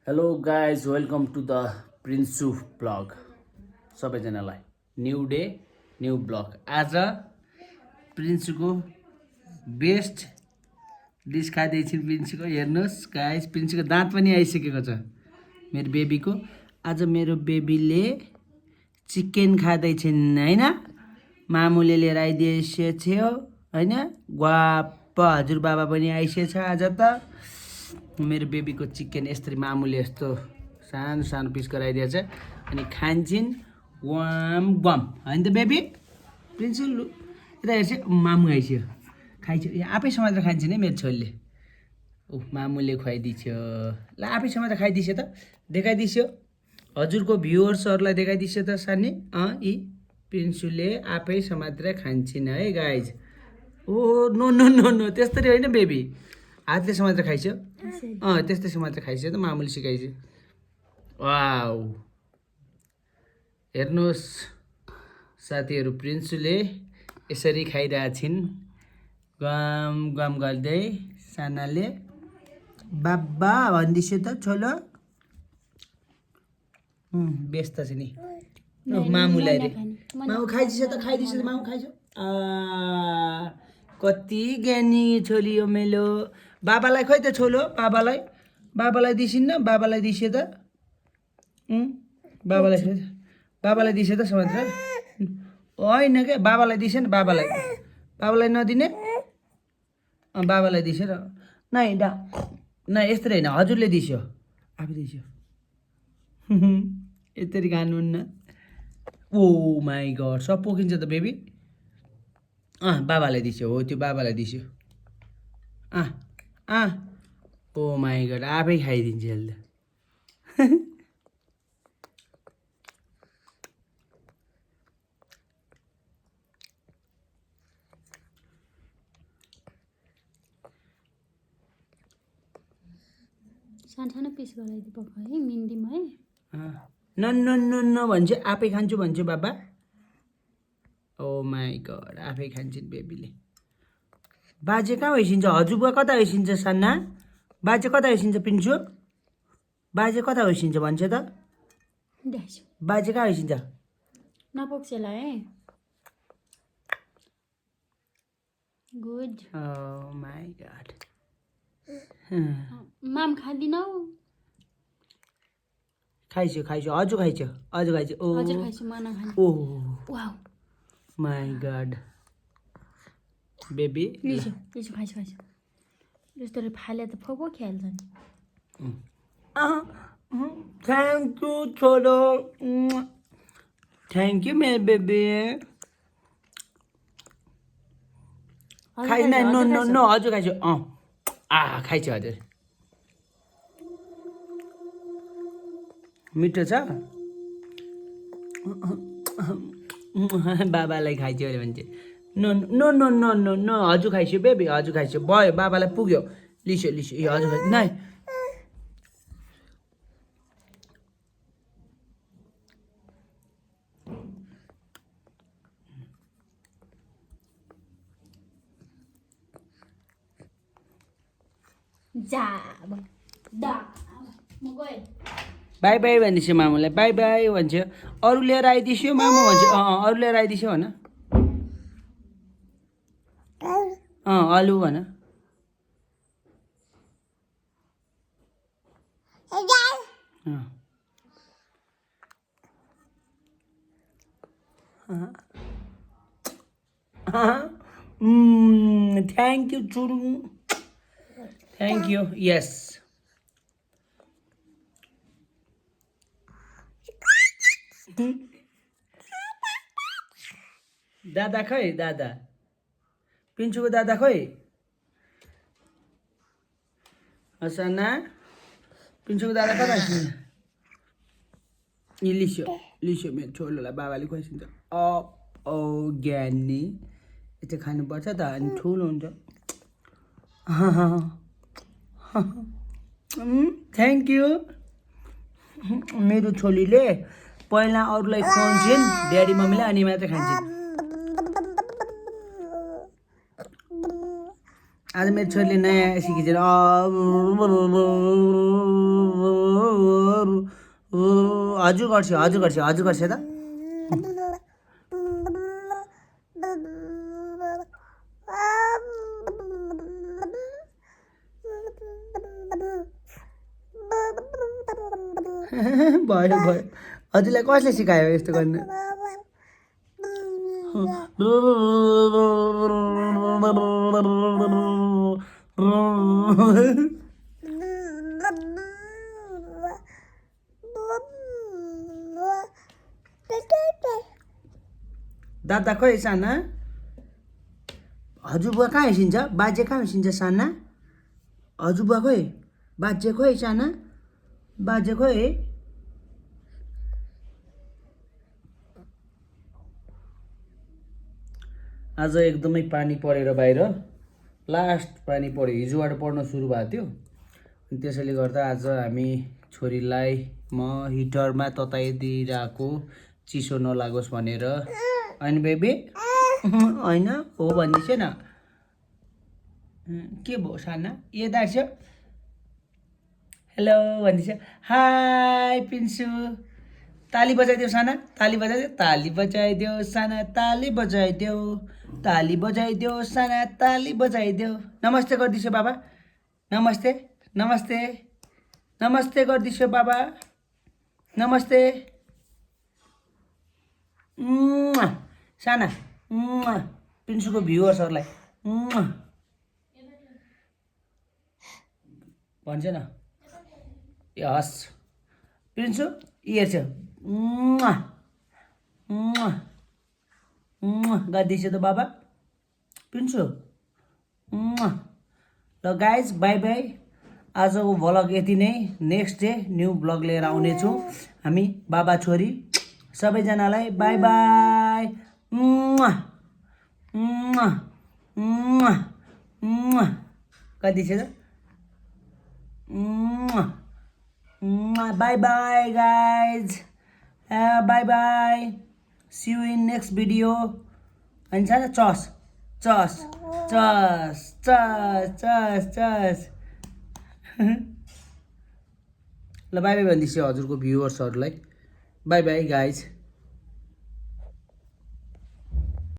Hello guys welcome to the Prinsu vlog सबैजनालाई new day new vlog. आज प्रिन्सुको best dish खाँदैछौँ। प्रिन्सुको हेर्नुहोस् गाइज, प्रिन्सुको दाँत पनि आइसकेको छ मेरो बेबीको। आज मेरो बेबीले चिकन खाँदैछन् होइन, मामुले लिएर आइदिएछ होइन। ग्वाप्प हजुरबाबा पनि आइसकेछ आज त। मेरो बेबीको चिकन यसरी मामुले यस्तो सानो सानो पिस गराइदिएछ अनि खान्छन् वाम गम होइन त बेबी। प्रिन्सु लु यता हेर्छ, मामु आइस्यो खाइछ। आफै समातेर खान्छ नि मेरो छोरीले। मामुले खुवाइदिस्यो, ल आफै समातेर खाइदिस्यो त, देखाइदिस्यो हजुरको भ्युवर्सहरूलाई देखाइदिस्यो त सानी। यी प्रिन्सुले आफै समातेर खान्छन् है guys. Oh no no no no, त्यस्तरी होइन बेबी, हातले समातेर खाइस्यो। त्यस्तै समातेर खाइस्यो त, मामुले सिकाइस्यो। वाउ, हेर्नुहोस् साथीहरू, प्रिन्सुले यसरी खाइरहेछन् गम गम गर्दै। सानाले बाबा भनिदिस्यो त छोलो। व्यस्त छ नि मामुलाई रे। मामु खाइदिस्यो त, खाइदिस्यो त, मामु खाइस्यो। कति ज्ञानी छोरी हो मेरो। बाबालाई खोइ त छोलो, बाबालाई बाबालाई दिसिन्न, बाबालाई दिस्यो त। बाबालाई दिस्यो त समातेर होइन क्या, बाबालाई दिस्यो नि, बाबालाई नदिने। बाबालाई दिस्यो र नै डा नै यस्तरी होइन, हजुरले दिस्यो, आफै दिस्यो। यसरी खानुहुन्न। ओ माई गड, सब पोखिन्छ त बेबी। बाबालाई दिस्यो, हो त्यो बाबालाई दिस्यो। ओ माई गड, आफै खाइदिन्छ यसले त। सानो पिस गराइदिनु पक्का है मिन्डीमा है। न न न न भन्छ, आफै खान्छु भन्छु बाबा। ओ माई गड, आफै खान्छन् बेबीले। बाजे कहाँ होइसिन्छ, हजुरबुवा कता होइसिन्छ साना, बाजे कता होइसिन्छ पिन्छु, बाजे कता होइसिन्छ भन्छ त, बाजे कहाँ होइसिन्छ। नपोक्सेला है। गुड। Oh my god. माम खाँदिनौ। खाइस्यो खाइस्यो, हजुर खाइस्यो, हजुर खाइस्यो। ओ हजुर खाइछु, म नखाने। ओ वाउ, माई गड बेबी। लिसो लिसो खाइछु खाइछु। यस्तो फाले त फोको खेल्छ नि। थ्याङ्क यू छोरो, थ्याङ्क यू मेरो बेबी। खाइ नै, नो नो नो, हजुर खाइस्यो। खाइस्यो हजुर। मिठो छ। बाबालाई खाइस्यो अरे भन्छ। No no no no no no, हजुर खाइस्यो बेबी, हजुर खाइस्यो, भयो बाबालाई पुग्यो। लिस्यो लिस्यो, ए हजुर खाइ नै। बाई बाई भनिदिस्यो मामुलाई, बाई बाई भन्छ। अरू लिएर आइदिस्यो मामु भन्छ। अरू लिएर आइदिस्यो भन। अलु भन। Thank you Churu, thank you. Yes दादा खै, दादा पिन्चुको दादा खोइ। हसना पिन्चुको दादा कता आइसिन्छ। लिस्यो लिस्यो मेरो छोरोलाई, बाबाले खुवाइसिन्छ। ओ ज्ञानी, यस्तो खानुपर्छ त अनि ठुलो हुन्छ। Thank you. मेरो छोरीले पहिला अरूलाई खुवाउँछिन्, ड्याडी मम्मीलाई, अनि मात्रै खान्छन्। आज मेरो छोरीले नयाँ सिकिन्छ। हजुर गर्छु हजुर गर्छु हजुर गर्छु त भयो भयो हजुरलाई कसले सिकायो यस्तो गर्नु दादा खोइ साना हजुरबुवा कहाँ हिँड्छ बाजे कहाँ हिँड्छ साना हजुरबुवा खोइ बाजे खोइ साना बाजे खोइ आज एकदमै पानी परेर बाहिर लास्ट पानी पऱ्यो हिजोबाट पर्न सुरु भएको थियो अनि त्यसैले गर्दा आज हामी छोरीलाई म हिटरमा तताइदिइरहेको चिसो नलागोस् भनेर अनि बेबी होइन हो भनिदिन्छ न के भयो साना ए दार्छ हेलो भनिदिन्छ हाई पिन्सु ताली बजाइदेऊ साना ताली बजाइदेऊ ताली बजाइदेऊ साना ताली बजाइदेऊ ताली बजाइदेऊ साना ताली बजाइदेऊ नमस्ते गरिदिन्छु बाबा नमस्ते नमस्ते नमस्ते गरिदिन्छु बाबा नमस्ते साना पिन्सुको भ्युवर्सहरूलाई भन्छ न ए हस् पिन्सु हेर्छ गरिदिन्छु त बाबा पिन्सु ल गाइज बाई बाई आजको भ्लग यति नै नेक्स्ट डे न्यू भ्लग लिएर आउनेछु हामी बाबा छोरी सबैजनालाई बाई बाई गरिदिन्छु त bye bye guys bye bye see you in next video and chas chas chas chas chas chas ल बाई बाई भन्दैछु हजुरको भ्युअर्सहरूलाई बाई बाई गाइज